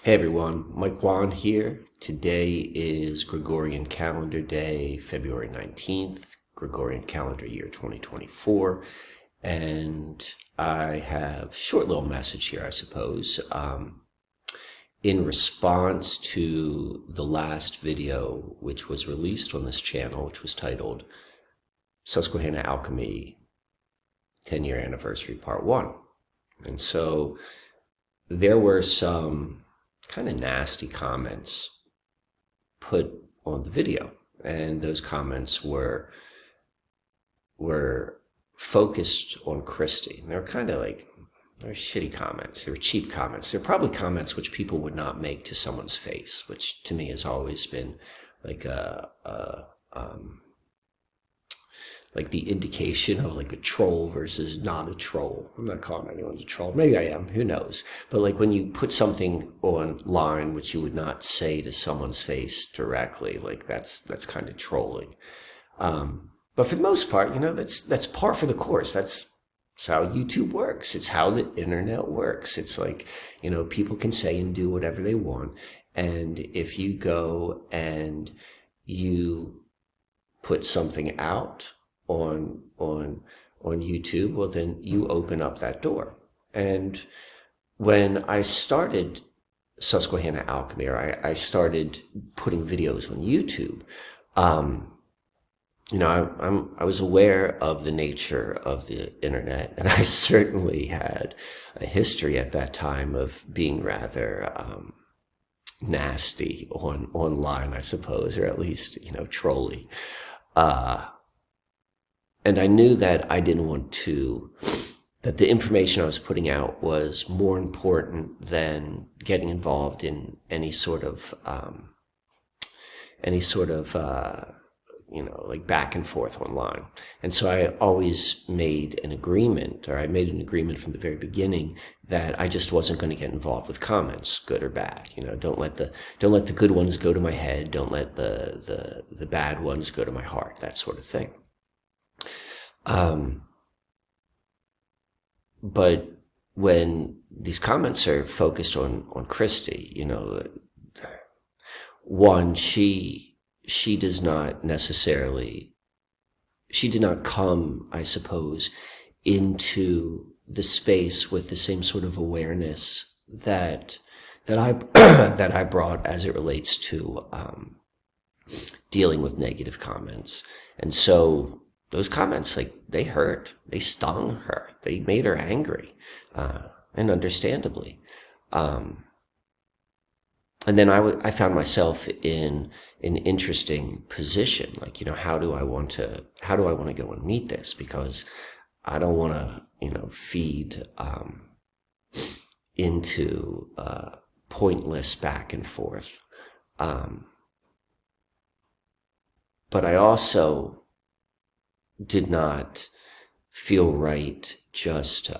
Hey everyone, mkwann here. Today is Gregorian calendar day, February 19th, Gregorian calendar year 2024. And I have a short little message here, I suppose, in response to the last video, which was released on this channel, which was titled Susquehanna Alchemy 10-year anniversary part 1. And so there were some kind of nasty comments put on the video, and those comments were focused on Christie. And they were kind of like, they're shitty comments. They were cheap comments. They're probably comments which people would not make to someone's face, which to me has always been like like the indication of like a troll versus not a troll. I'm not calling anyone a troll. Maybe I am. Who knows? But like when you put something online which you would not say to someone's face directly, like that's kind of trolling. But for the most part, that's par for the course. That's how YouTube works. It's how the internet works. It's like, people can say and do whatever they want. And if you go and you put something out on YouTube, well, then you open up that door. And when I started Susquehanna Alchemy, or I started putting videos on YouTube, I was aware of the nature of the internet, and I certainly had a history at that time of being rather nasty online, I suppose, or at least, trolly. And I knew that I didn't want that the information I was putting out was more important than getting involved in any sort of like back and forth online. And so I always made an agreement, or I made an agreement from the very beginning, that I just wasn't going to get involved with comments, good or bad. Don't let the good ones go to my head. Don't let the bad ones go to my heart, that sort of thing. But when these comments are focused on Christie, one, she does not necessarily, she did not come, I suppose, into the space with the same sort of awareness that I that I brought as it relates to dealing with negative comments. And so those comments, like, they hurt, they stung her, they made her angry, and understandably. And then I found myself in an interesting position, like, how do I want to go and meet this? Because I don't want to, feed into pointless back and forth. But I also did not feel right just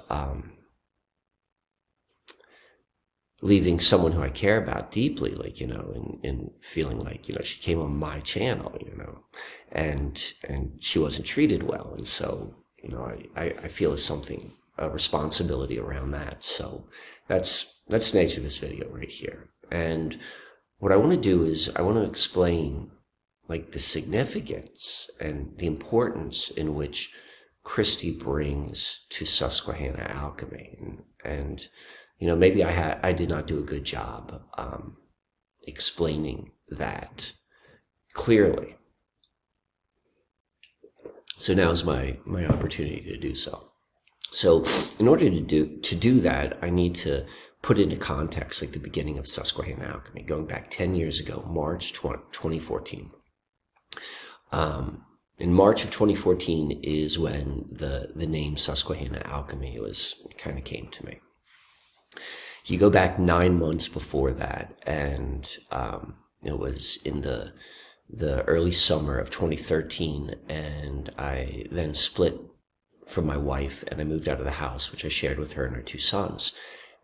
leaving someone who I care about deeply, like, and feeling like, she came on my channel, and she wasn't treated well. And so, I feel a responsibility around that. So that's the nature of this video right here. And what I want to do is I want to explain, like, the significance and the importance in which Christie brings to Susquehanna Alchemy. And maybe I did not do a good job explaining that clearly. So now's my opportunity to do so. So in order to do that, I need to put into context, like, the beginning of Susquehanna Alchemy, going back 10 years ago, March 2014. In March of 2014 is when the name Susquehanna Alchemy kind of came to me. You go back 9 months before that, and it was in the early summer of 2013, and I then split from my wife, and I moved out of the house, which I shared with her and her 2 sons.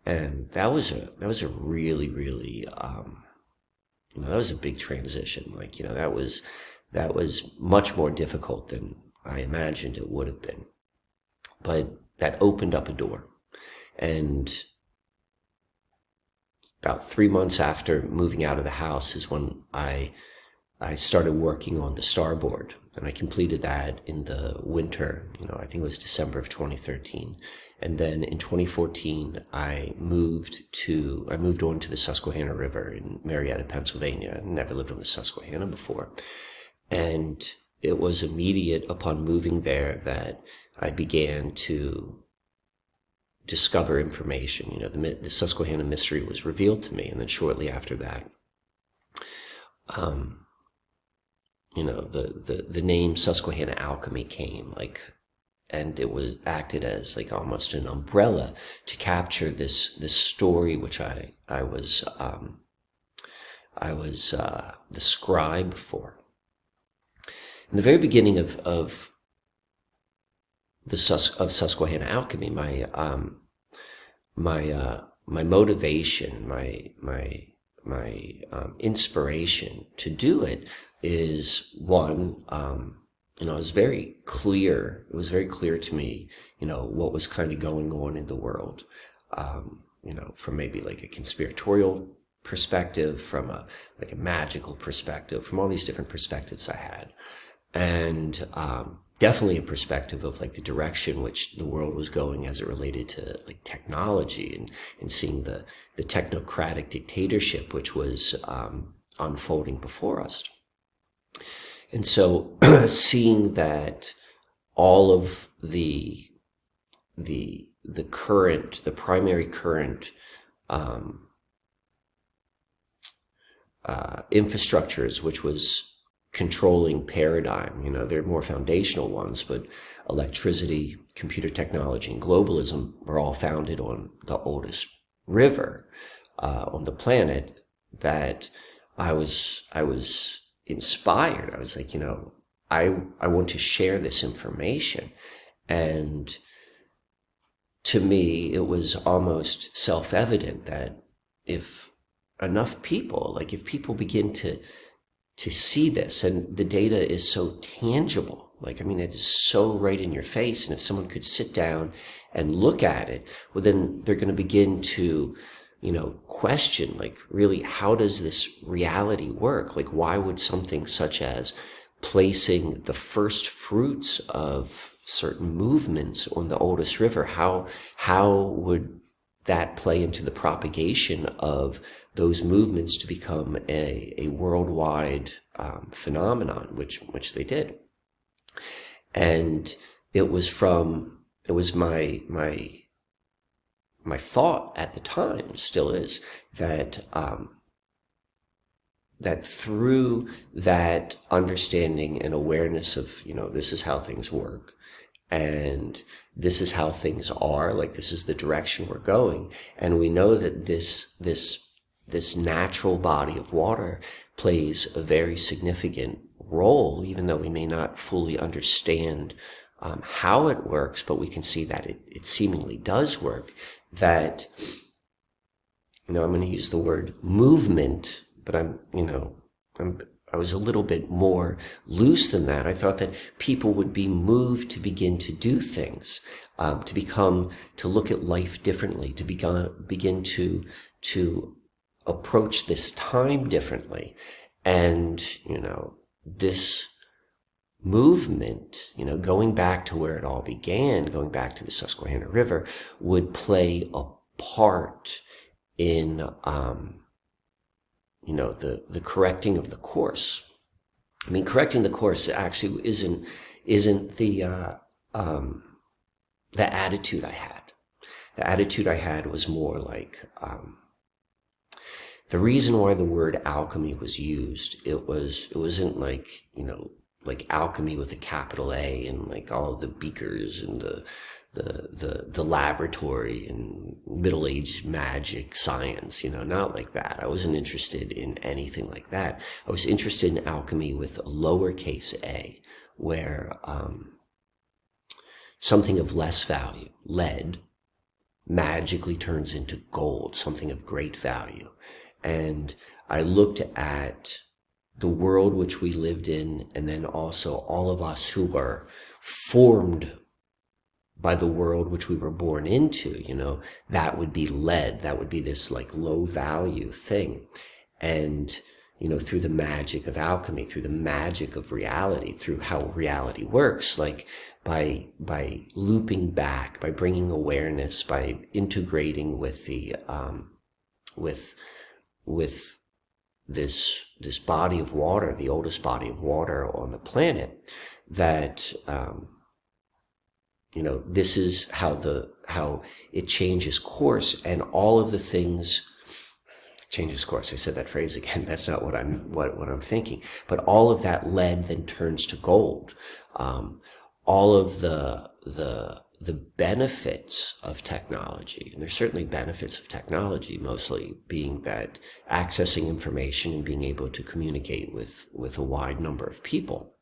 And that was a really, really that was a big transition. Like, that was much more difficult than I imagined it would have been. But that opened up a door. And about 3 months after moving out of the house is when I started working on the starboard, and I completed that in the winter. I think it was December of 2013, and then in 2014 I moved on to the Susquehanna River in Marietta, Pennsylvania. I'd never lived on the Susquehanna before, and it was immediate upon moving there that I began to discover information. The Susquehanna mystery was revealed to me, and then shortly after that, the name Susquehanna Alchemy came, and it was acted as almost an umbrella to capture this story, which I was the scribe for. In the very beginning of Susquehanna Alchemy, my motivation, my inspiration to do it is one. It was very clear. It was very clear to me, what was kind of going on in the world. From maybe a conspiratorial perspective, from a magical perspective, from all these different perspectives I had, and definitely a perspective of the direction which the world was going as it related to technology, and seeing the technocratic dictatorship which was unfolding before us. And so seeing that all of the primary current infrastructures which was controlling paradigm, they're more foundational ones, but electricity, computer technology, and globalism were all founded on the oldest river on the planet, that I was inspired. I was I want to share this information. And to me, it was almost self-evident that if enough people, if people begin to see this, and the data is so tangible, it is so right in your face, and if someone could sit down and look at it, well, then they're going to begin to question, really, how does this reality work? Why would something such as placing the first fruits of certain movements on the oldest river, how would that play into the propagation of those movements to become a worldwide phenomenon, which they did? And it was my thought at the time, still is, that that through that understanding and awareness of, this is how things work, and this is how things are, this is the direction we're going, and we know that this natural body of water plays a very significant role, even though we may not fully understand how it works, but we can see that it seemingly does work. That, I'm going to use the word movement, but I was a little bit more loose than that. I thought that people would be moved to begin to do things, to look at life differently, to begin to approach this time differently. And, this movement, going back to where it all began, going back to the Susquehanna River, would play a part in, the correcting of the course. Correcting the course actually isn't the attitude I had. The attitude I had was more the reason why the word alchemy was used. It wasn't like alchemy with a capital A, and all the beakers and the laboratory and middle-aged magic science, not like that. I wasn't interested in anything like that. I was interested in alchemy with a lowercase a, where something of less value, lead, magically turns into gold, something of great value. And I looked at the world which we lived in, and then also all of us who were formed by the world which we were born into, that would be lead. That would be this like low value thing. And, through the magic of alchemy, through the magic of reality, through how reality works, like by looping back, by bringing awareness, by integrating with the, with this body of water, the oldest body of water on the planet, that, this is how it changes course, and all of the things changes course. I said that phrase again. That's not what I'm thinking. But all of that lead then turns to gold. All of the benefits of technology, and there's certainly benefits of technology, mostly being that accessing information and being able to communicate with a wide number of people.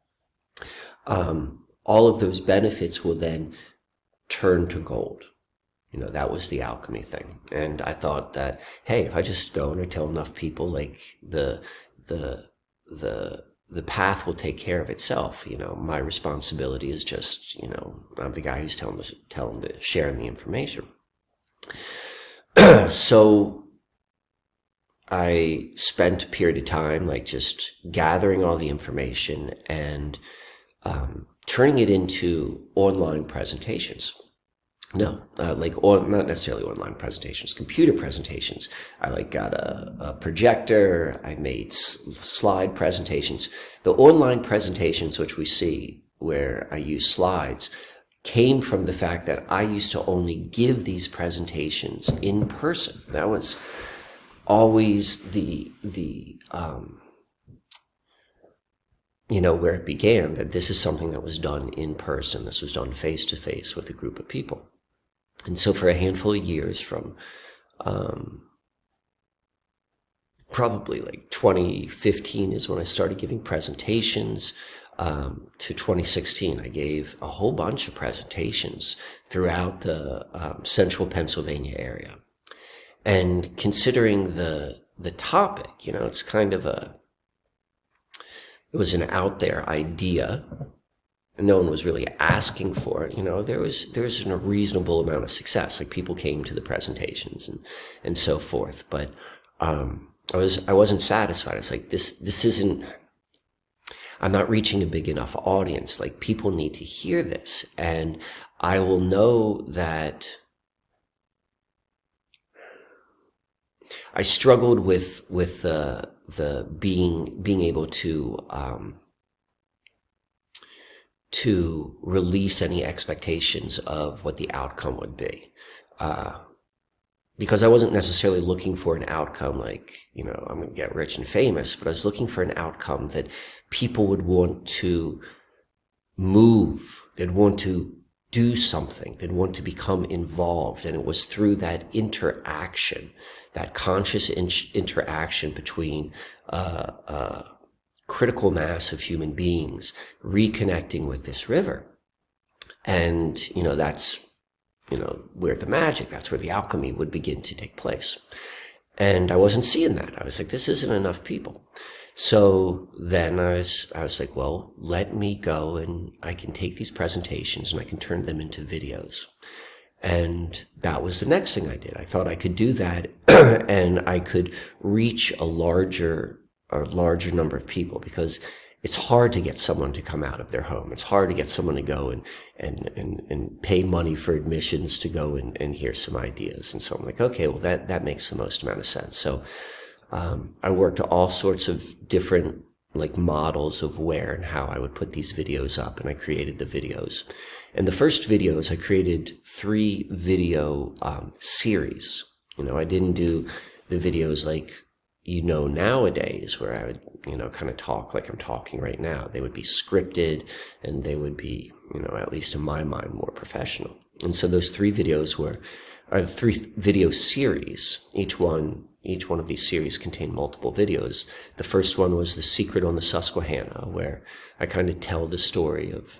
All of those benefits will then turn to gold. That was the alchemy thing. And I thought that, hey, if I just go and I tell enough people, like the path will take care of itself. My responsibility is just, I'm the guy who's telling them to share the information. So I spent a period of time, like just gathering all the information and turning it into online presentations. No, not necessarily online presentations, computer presentations. I got a projector. I made slide presentations. The online presentations, which we see where I use slides, came from the fact that I used to only give these presentations in person. That was always where it began, that this is something that was done in person. This was done face to face with a group of people. And so for a handful of years, from probably like 2015 is when I started giving presentations, to 2016, I gave a whole bunch of presentations throughout the central Pennsylvania area. And considering the topic, it's kind of it was an out there idea, and no one was really asking for it. There was a reasonable amount of success. Like, people came to the presentations and so forth. But I wasn't satisfied. It's like, this isn't. I'm not reaching a big enough audience. Like, people need to hear this, and I will know that. I struggled with the being able to release any expectations of what the outcome would be, because I wasn't necessarily looking for an outcome like, I'm going to get rich and famous, but I was looking for an outcome that people would want to move. They'd want to do something. They'd want to become involved. And it was through that interaction, that conscious interaction between critical mass of human beings reconnecting with this river. And, that's, where the magic, that's where the alchemy would begin to take place. And I wasn't seeing that. I was like, this isn't enough people. So then I was like, well, let me go and I can take these presentations and I can turn them into videos. And that was the next thing I did. I thought I could do that and I could reach a larger number of people, because it's hard to get someone to come out of their home. It's hard to get someone to go and pay money for admissions to go and hear some ideas. And so I'm like, okay, well, that makes the most amount of sense. So I worked all sorts of different models of where and how I would put these videos up, and I created the videos. And the first videos, I created 3 video series. I didn't do the videos like nowadays, where I would kind of talk like I'm talking right now. They would be scripted, and they would be at least in my mind, more professional. And so those 3 videos are 3 video series. Each one of these series contained multiple videos. The first one was The Secret on the Susquehanna, where I kind of tell the story of,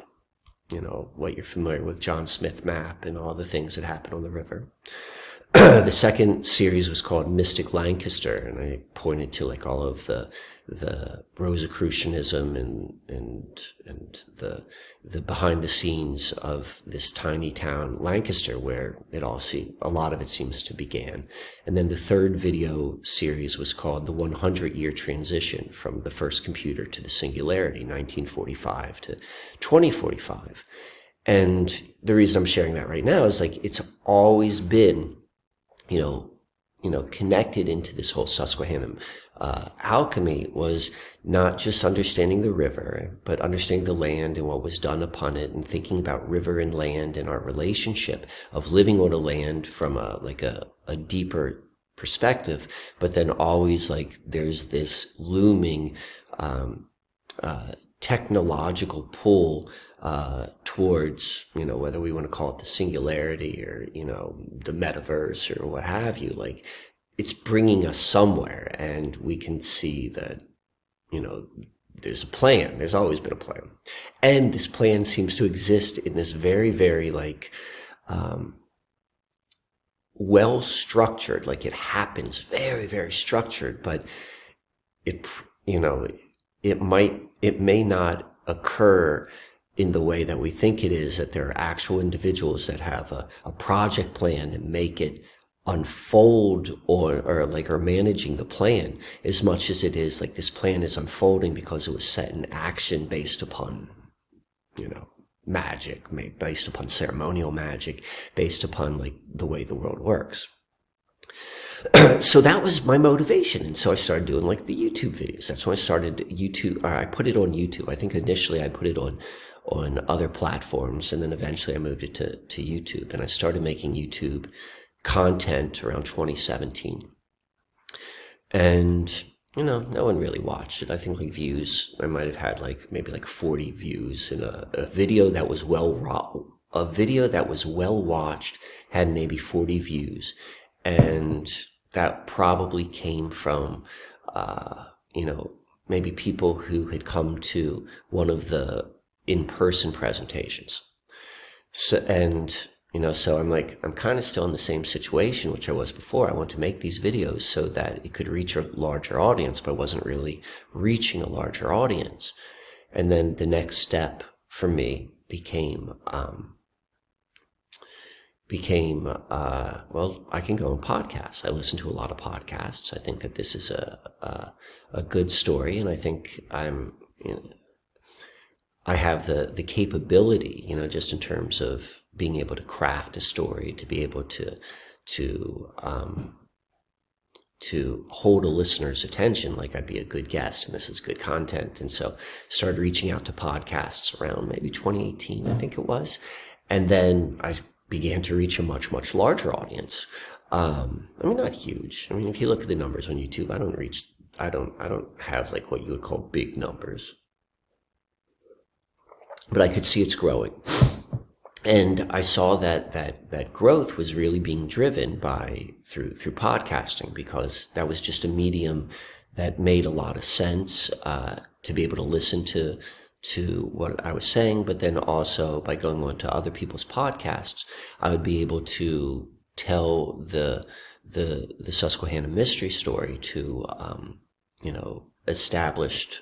what you're familiar with, John Smith map and all the things that happen on the river. The second series was called Mystic Lancaster, and I pointed to like all of the Rosicrucianism and the behind the scenes of this tiny town Lancaster, where a lot of it seems to began. And then the third video series was called The 100-Year Transition from the First Computer to the Singularity, 1945 to 2045. And the reason I'm sharing that right now is like it's always been connected into this whole Susquehanna alchemy was not just understanding the river, but understanding the land and what was done upon it, and thinking about river and land and our relationship of living on a land from a deeper perspective, but then always like there's this looming technological pull towards, whether we want to call it the singularity or, the metaverse or what have you, like it's bringing us somewhere, and we can see that, there's a plan. There's always been a plan. And this plan seems to exist in this very, very well structured, like it happens very, very structured, but it may not occur in the way that we think it is, that there are actual individuals that have a project plan and make it unfold or are managing the plan, as much as it is like this plan is unfolding because it was set in action based upon, magic, based upon ceremonial magic, based upon like the way the world works. So that was my motivation. And so I started doing like the YouTube videos. That's when I started YouTube, or I put it on YouTube. I think initially I put it on other platforms, and then eventually I moved it to YouTube, and I started making YouTube content around 2017. And, no one really watched it. I think like views, I might have had maybe 40 views, and a video that was well watched had maybe 40 views. And that probably came from, maybe people who had come to one of the in-person presentations. So I'm kind of still in the same situation, which I was before. I want to make these videos so that it could reach a larger audience, but I wasn't really reaching a larger audience. And then the next step for me became I can go on podcasts. I listen to a lot of podcasts. I think that this is a good story, and I think I have the capability, just in terms of being able to craft a story, to be able to hold a listener's attention. Like I'd be a good guest, and this is good content. And so started reaching out to podcasts around maybe 2018, I think it was. And then I began to reach a much, much larger audience. Not huge. If you look at the numbers on YouTube, I don't have like what you would call big numbers, but I could see it's growing. And I saw that growth was really being driven through podcasting, because that was just a medium that made a lot of sense, to be able to listen to what I was saying, but then also by going on to other people's podcasts, I would be able to tell the Susquehanna mystery story to established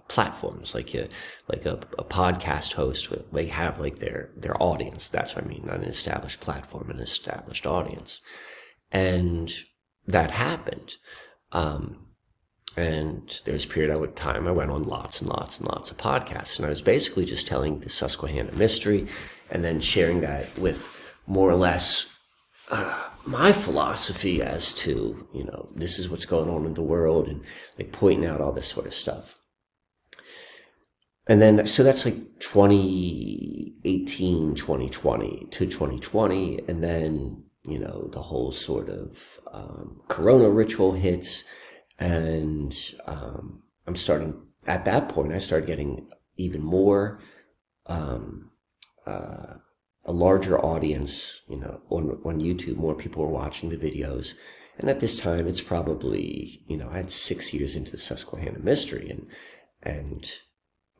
platforms, like a podcast host they have like their audience. That's what I mean, not an established platform, an established audience. And that happened. And there was a period of time I went on lots and lots and lots of podcasts, and I was basically just telling the Susquehanna mystery, and then sharing that with more or less my philosophy as to, this is what's going on in the world, and like pointing out all this sort of stuff. And then, so that's like 2018, 2020 to 2020. And then, the whole sort of Corona ritual hits. And at that point, I started getting even more, a larger audience, on YouTube. More people were watching the videos. And at this time, it's probably, I had 6 years into the Susquehanna mystery, and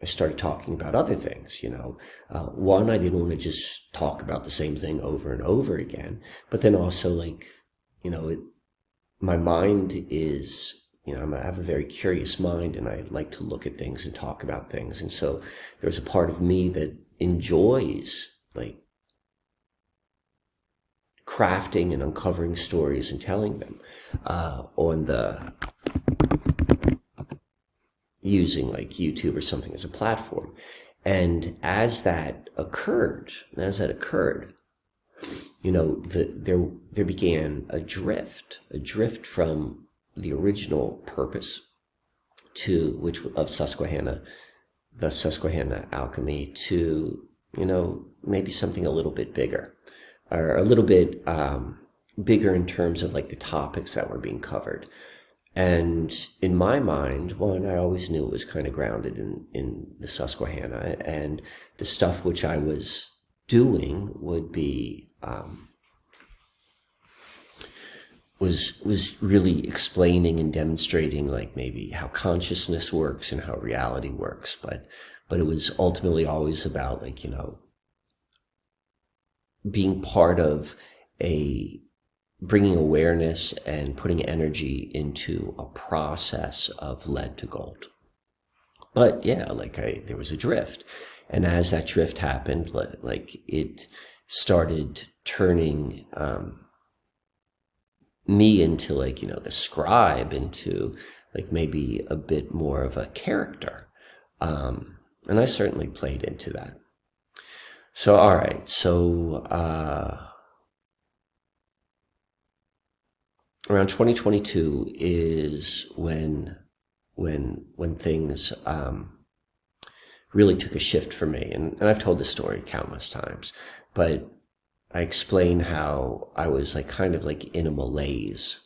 I started talking about other things, One, I didn't want to just talk about the same thing over and over again, but then also like my mind is, I have a very curious mind, and I like to look at things and talk about things. And so there's a part of me that enjoys like crafting and uncovering stories and telling them using like YouTube or something as a platform. And as that occurred, there began a drift from the original purpose of Susquehanna, the Susquehanna Alchemy, to, maybe something a little bit bigger, or a little bit bigger in terms of like the topics that were being covered. And in my mind, and I always knew it was kind of grounded in the Susquehanna, and the stuff which I was doing would be was really explaining and demonstrating like maybe how consciousness works and how reality works, but it was ultimately always about like, being part of bringing awareness and putting energy into a process of lead to gold. But yeah, there was a drift. And as that drift happened, like it started turning me into like, the scribe, into like maybe a bit more of a character. And I certainly played into that. So, all right. So, around 2022 is when things really took a shift for me. And I've told this story countless times, but I explain how I was like kind of like in a malaise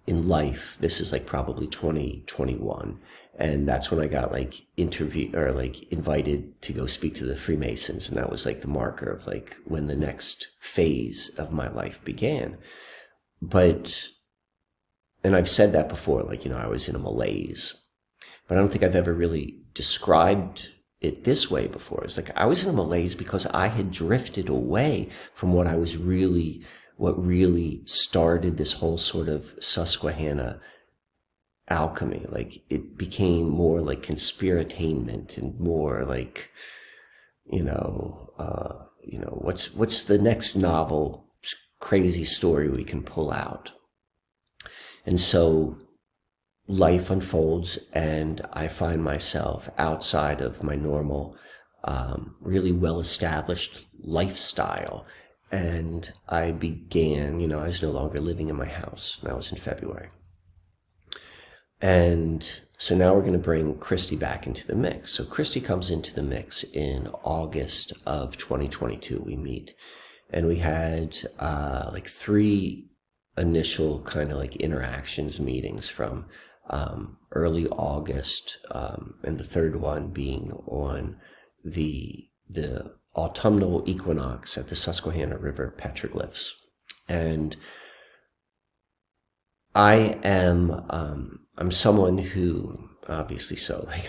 in life. This is like probably 2021. And that's when I got like invited to go speak to the Freemasons. And that was like the marker of like when the next phase of my life began. And I've said that before, like, I was in a malaise, but I don't think I've ever really described it this way before. It's like I was in a malaise because I had drifted away from what really started this whole sort of Susquehanna alchemy. Like it became more like conspiratainment and more like, what's the next novel crazy story we can pull out. And so life unfolds, and I find myself outside of my normal, really well-established lifestyle. And I began, I was no longer living in my house. That was in February. And so now we're going to bring Christie back into the mix. So Christie comes into the mix in August of 2022. We meet. And we had like 3 initial kind of like interactions, meetings from early August, and the third one being on the autumnal equinox at the Susquehanna River petroglyphs. And I'm someone who, obviously so, like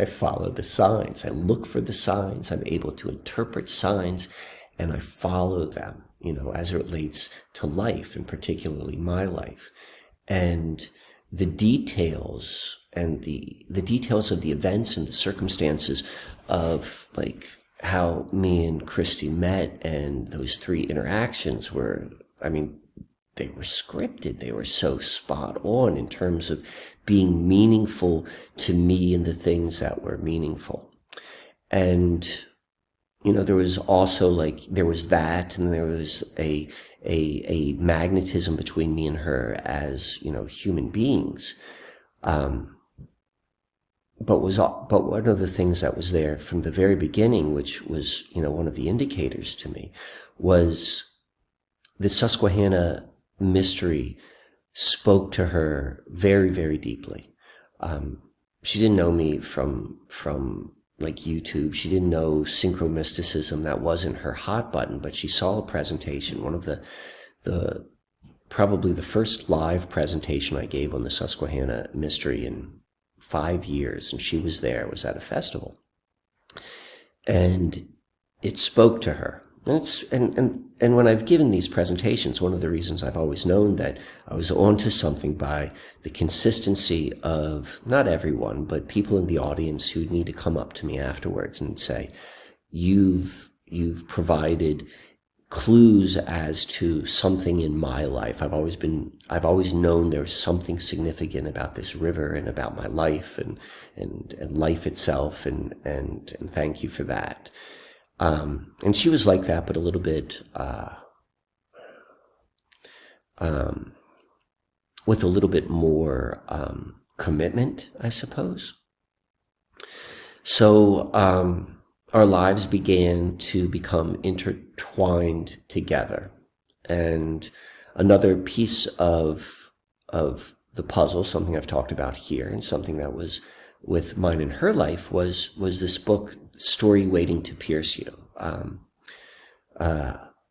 I follow the signs. I look for the signs. I'm able to interpret signs, and I follow them, as it relates to life, and particularly my life. And the details of the events and the circumstances of like how me and Christie met, and those 3 interactions were, they were scripted. They were so spot on in terms of being meaningful to me and the things that were meaningful. And there was also there was that, and there was a magnetism between me and her as, human beings. But one of the things that was there from the very beginning, which was, one of the indicators to me, was the Susquehanna mystery spoke to her very, very deeply. She didn't know me from like YouTube. She didn't know synchromysticism. That wasn't her hot button, but she saw a presentation, one of the probably the first live presentation I gave on the Susquehanna mystery in 5 years. And she was there. It was at a festival. And it spoke to her. And when I've given these presentations, one of the reasons I've always known that I was onto something by the consistency of not everyone, but people in the audience who need to come up to me afterwards and say, you've provided clues as to something in my life. I've always known there's something significant about this river and about my life and life itself. And thank you for that. And she was like that, but a little bit, with a little bit more, commitment, I suppose. So, our lives began to become intertwined together. And another piece of the puzzle, something I've talked about here and something that was with mine and her life was this book, Story Waiting to Pierce You.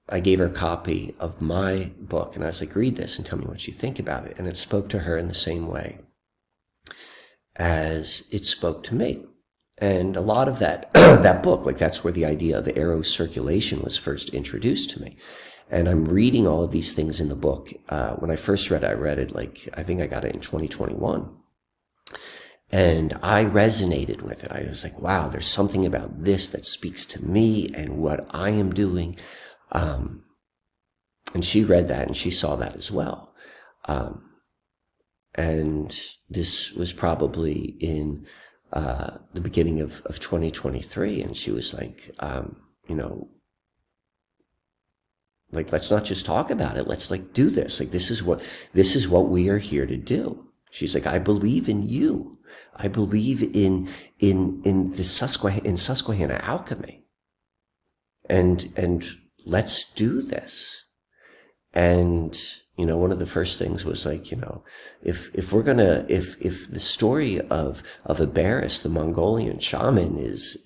I gave her a copy of my book and I was like, read this and tell me what you think about it. And it spoke to her in the same way as it spoke to me. And a lot of that, that book, like that's where the idea of arrow circulation was first introduced to me. And I'm reading all of these things in the book. When I first read it, I read it I think I got it in 2021. And I resonated with it. I was like, wow, there's something about this that speaks to me and what I am doing. And she read that and she saw that as well. And this was probably in the beginning of 2023. And she was like, like, let's not just talk about it. Let's like do this. Like, this is what we are here to do. She's like, I believe in you. I believe in the Susquehanna Alchemy. And let's do this. And, one of the first things was like, if the story of Abaris, the Mongolian shaman is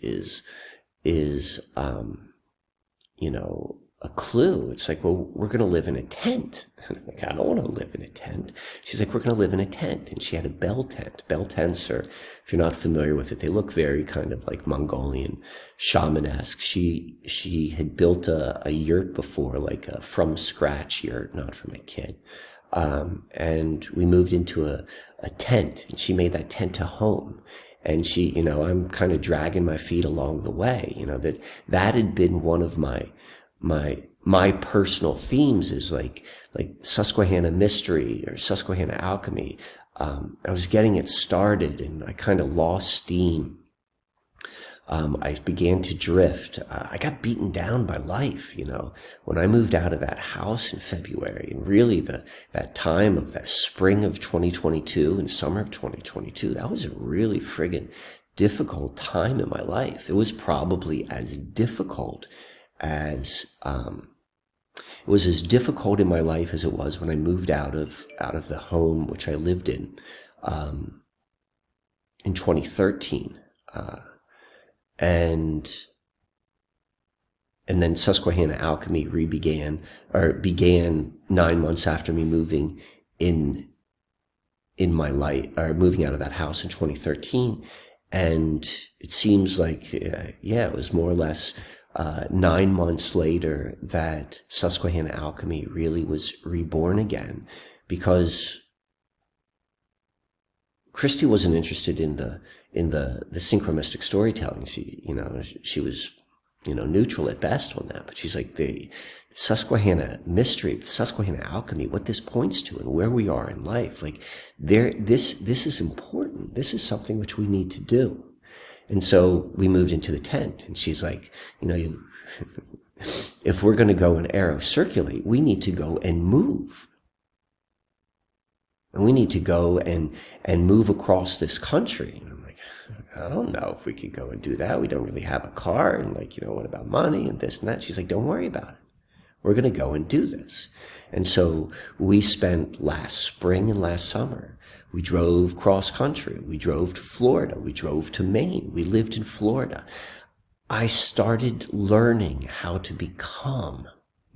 a clue. It's like, well, we're going to live in a tent. And I'm like, I don't want to live in a tent. She's like, we're going to live in a tent. And she had a bell tent. Bell tents are, if you're not familiar with it, they look very kind of like Mongolian shamanesque. She had built a yurt before, like a from scratch yurt, not from a kid. And we moved into a tent and she made that tent a home. And she, I'm kind of dragging my feet along the way, that had been one of my personal themes is like Susquehanna mystery or Susquehanna alchemy. I was getting it started and I kind of lost steam. I began to drift. I got beaten down by life, when I moved out of that house in February and really that time of that spring of 2022 and summer of 2022, that was a really friggin' difficult time in my life. It was probably as difficult as it was as difficult in my life as it was when I moved out of the home which I lived in 2013, and then Susquehanna Alchemy began 9 months after me moving in my life, or moving out of that house in 2013, and it seems like it was more or less 9 months later that Susquehanna Alchemy really was reborn again, because Christie wasn't interested in the synchromistic storytelling. She was, neutral at best on that, but she's like the Susquehanna mystery, the Susquehanna Alchemy, what this points to and where we are in life. Like this is important. This is something which we need to do. And so we moved into the tent and she's like, if we're going to go and arrow circulate, we need to go and move. And we need to go and move across this country. And I'm like, I don't know if we could go and do that. We don't really have a car. And what about money and this and that? She's like, don't worry about it. We're going to go and do this. And so we spent last spring and last summer, we drove cross country. We drove to Florida. We drove to Maine. We lived in Florida. I started learning how to become.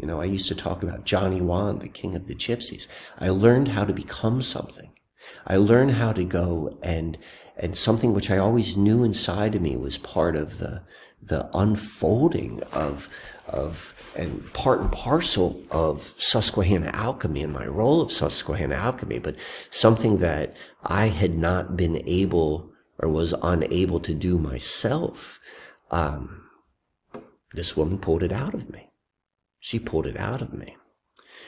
I used to talk about Johnny Wan, the king of the gypsies. I learned how to become something. I learned how to go and something which I always knew inside of me was part of the unfolding of and part and parcel of Susquehanna Alchemy and my role of Susquehanna Alchemy, but something that I had not been able or was unable to do myself. This woman pulled it out of me. She pulled it out of me.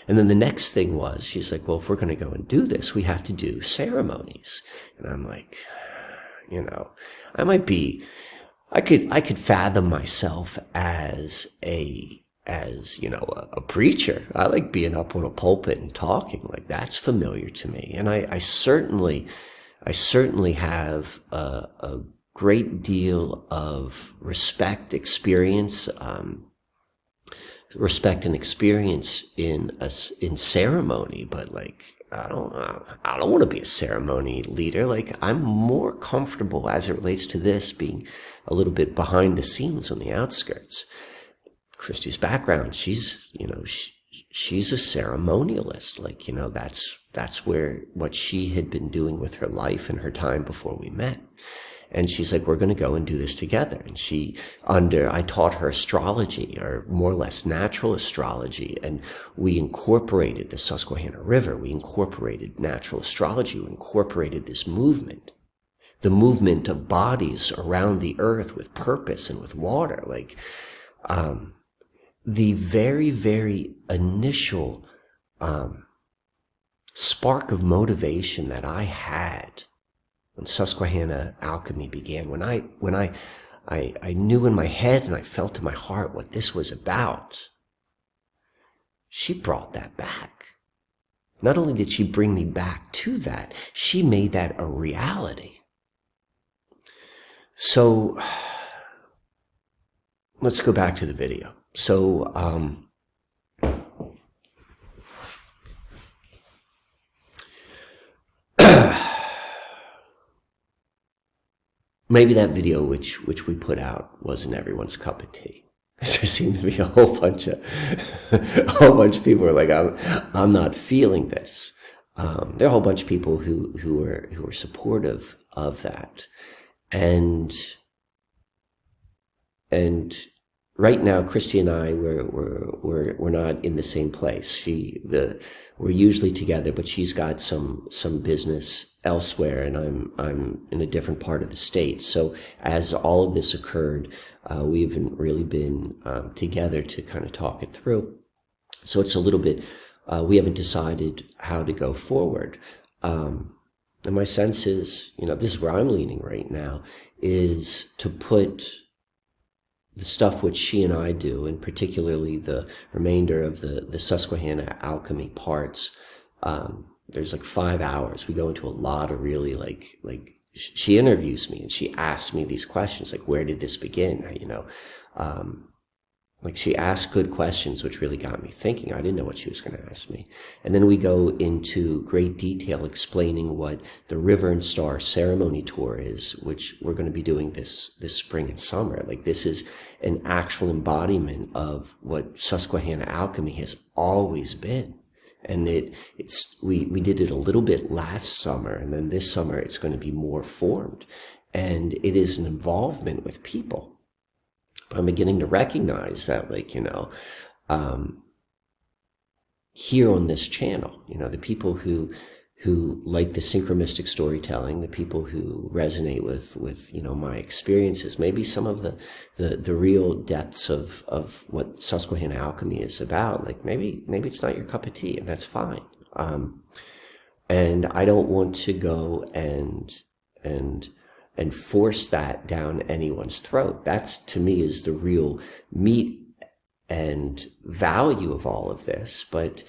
And then the next thing was, she's like, well, if we're going to go and do this, we have to do ceremonies. And I'm like, I could fathom myself as a preacher. I like being up on a pulpit and talking. Like, that's familiar to me. And I certainly have a great deal of respect and experience in ceremony, but like, I don't want to be a ceremony leader. Like, I'm more comfortable as it relates to this being a little bit behind the scenes on the outskirts. Christie's background, she's a ceremonialist. Like, that's what she had been doing with her life and her time before we met. And she's like, we're going to go and do this together. And I taught her astrology, or more or less natural astrology. And we incorporated the Susquehanna River. We incorporated natural astrology. We incorporated this movement, the movement of bodies around the earth with purpose and with water. Like, the very, very initial, spark of motivation that I had when Susquehanna Alchemy began, when I knew in my head and I felt in my heart what this was about, she brought that back. Not only did she bring me back to that, she made that a reality. So let's go back to the video. So, maybe that video which we put out wasn't everyone's cup of tea. There seemed to be a whole bunch of people who are like, I'm not feeling this. There are a whole bunch of people who were supportive of that, and right now, Christie and I, we're not in the same place. We're usually together, but she's got some business elsewhere, and I'm in a different part of the state. So as all of this occurred, we haven't really been together to kind of talk it through. So it's a little bit, we haven't decided how to go forward. And my sense is, this is where I'm leaning right now, is to put the stuff which she and I do, and particularly the remainder of the Susquehanna Alchemy parts. There's like 5 hours. We go into a lot of really like she interviews me and she asks me these questions, like, where did this begin? Like, she asked good questions, which really got me thinking. I didn't know what she was going to ask me. And then we go into great detail explaining what the River and Star ceremony tour is, which we're going to be doing this spring and summer. Like, this is an actual embodiment of what Susquehanna Alchemy has always been. And we did it a little bit last summer, and then this summer it's going to be more formed. And it is an involvement with people. I'm beginning to recognize that, here on this channel, the people who like the synchromistic storytelling, the people who resonate with my experiences, maybe some of the real depths of what Susquehanna Alchemy is about. Like, maybe it's not your cup of tea, and that's fine. And I don't want to go and force that down anyone's throat. That's, to me, is the real meat and value of all of this. But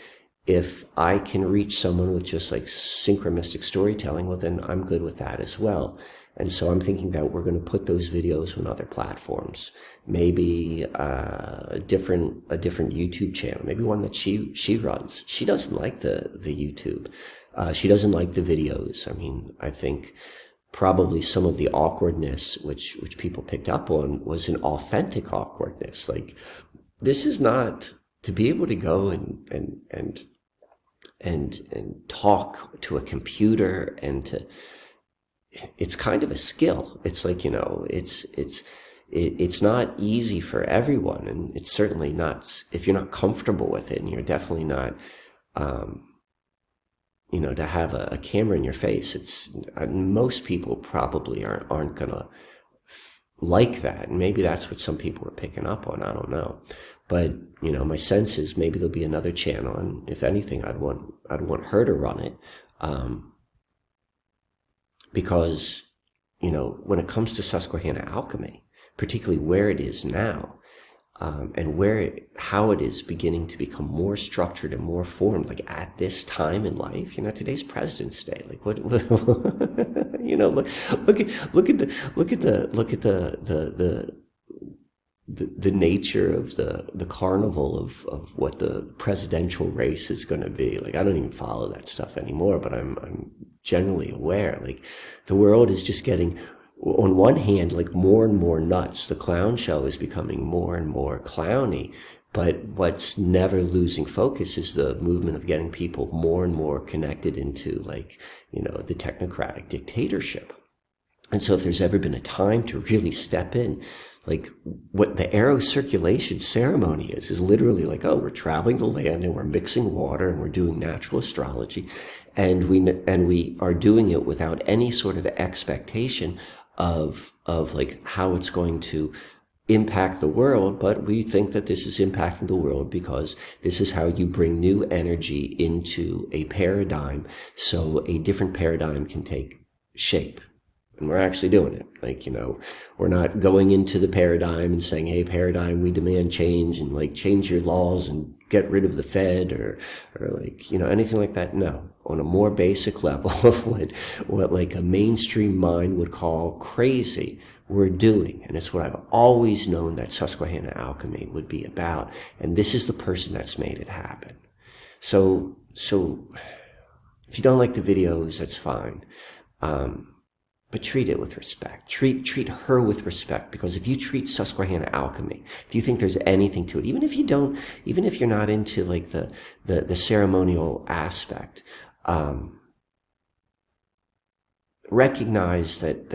if I can reach someone with just like synchromistic storytelling, well, then I'm good with that as well. And so I'm thinking that we're going to put those videos on other platforms, maybe a different YouTube channel, maybe one that she runs. She doesn't like the YouTube. She doesn't like the videos. I mean, I think probably some of the awkwardness which people picked up on was an authentic awkwardness. Like, this is not to be able to go and and talk to a computer, and to, it's kind of a skill. It's like, it's not easy for everyone, and it's certainly not, if you're not comfortable with it, and you're definitely not, to have a camera in your face, most people probably aren't gonna like that. And maybe that's what some people are picking up on. I don't know. But, my sense is maybe there'll be another channel. And if anything, I'd want her to run it. Because, when it comes to Susquehanna Alchemy, particularly where it is now, and how it is beginning to become more structured and more formed, like at this time in life, today's President's Day, like what look at the nature of the carnival of what the presidential race is going to be. Like, I don't even follow that stuff anymore, but I'm generally aware, like, the world is just getting, on one hand, like, more and more nuts. The clown show is becoming more and more clowny, but what's never losing focus is the movement of getting people more and more connected into, like, the technocratic dictatorship. And so if there's ever been a time to really step in, like, what the arrow circulation ceremony is literally like, oh, we're traveling the land and we're mixing water and we're doing natural astrology, and we are doing it without any sort of expectation of like how it's going to impact the world, but we think that this is impacting the world because this is how you bring new energy into a paradigm, so a different paradigm can take shape. And we're actually doing it. Like, we're not going into the paradigm and saying, hey, paradigm, we demand change, and like change your laws and get rid of the Fed, or like, anything like that. No, on a more basic level of what like a mainstream mind would call crazy, we're doing. And it's what I've always known that Susquehanna Alchemy would be about. And this is the person that's made it happen. So if you don't like the videos, that's fine. But treat it with respect. Treat her with respect, because if you treat Susquehanna Alchemy, if you think there's anything to it, even if you're not into like the ceremonial aspect, recognize that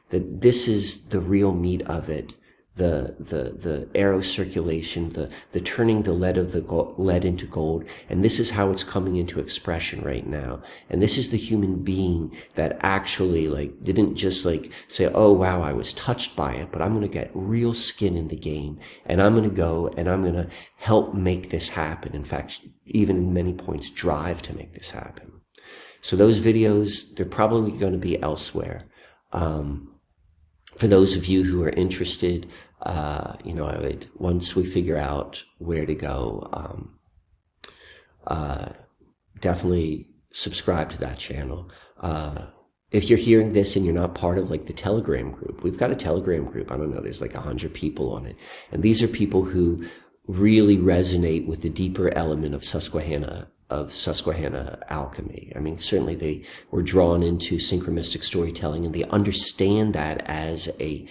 this is the real meat of it. The arrow circulation, the turning the lead into gold, and this is how it's coming into expression right now. And this is the human being that actually like didn't just like say, oh wow, I was touched by it, but I'm going to get real skin in the game, and I'm going to go and I'm going to help make this happen. In fact, even in many points, drive to make this happen. So those videos, they're probably going to be elsewhere. For those of you who are interested, I would, once we figure out where to go, definitely subscribe to that channel. If you're hearing this and you're not part of like the Telegram group, we've got a Telegram group. I don't know, there's like 100 people on it. And these are people who really resonate with the deeper element of Susquehanna Alchemy. I mean, certainly they were drawn into synchronistic storytelling, and they understand that as a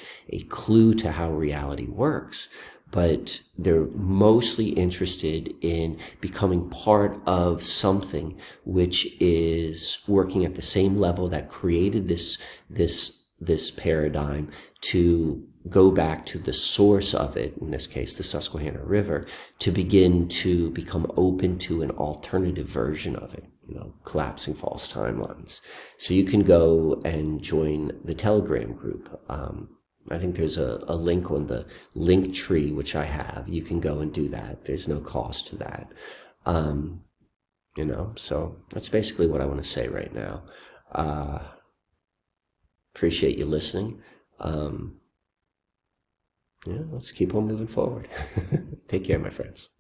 clue to how reality works. But they're mostly interested in becoming part of something which is working at the same level that created this paradigm, to go back to the source of it, in this case, the Susquehanna River, to begin to become open to an alternative version of it, collapsing false timelines. So you can go and join the Telegram group. I think there's a link on the link tree, which I have. You can go and do that. There's no cost to that. So that's basically what I want to say right now. Appreciate you listening. Let's keep on moving forward. Take care, my friends.